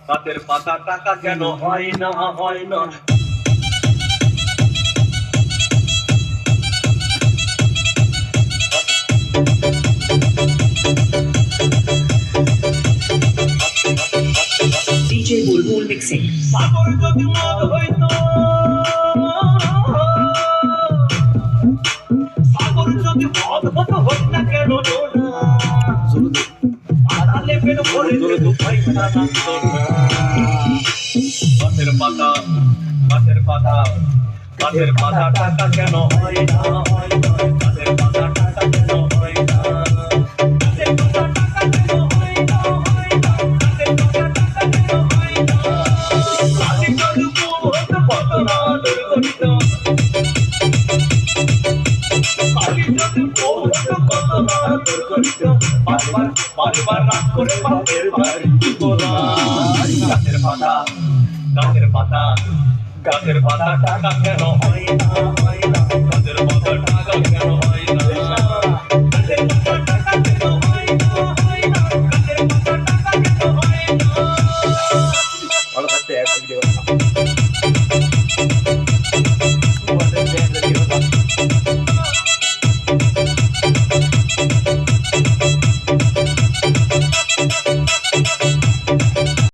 গাছের পাতা টাকা কেন হয় না হয় না DJ Bulbul Mixing. সাগর যদি মদ হইতো সাগর যদি মদ হতো হোক না কেন আড়ালে পেট ভরে তো পয়সা নামতো না গাছের পাতা গাছের পাতা গাছের পাতা টাকা কেন হয় না হয় না গাছের পাতা টাকা কেন হয় না গাছের পাতা টাকা কেন হয় না হয় না গাছের পাতা টাকা কেন হয় না আদি যদি বহুত কত না দুর্গত আদি যদি বহুত কত না দুর্গত বারবার বারবার রাগ করে বাপের বাড়ি দিব না গাছের পাতা গাছের পাতা গাছের পাতা টাকা কেন হয় না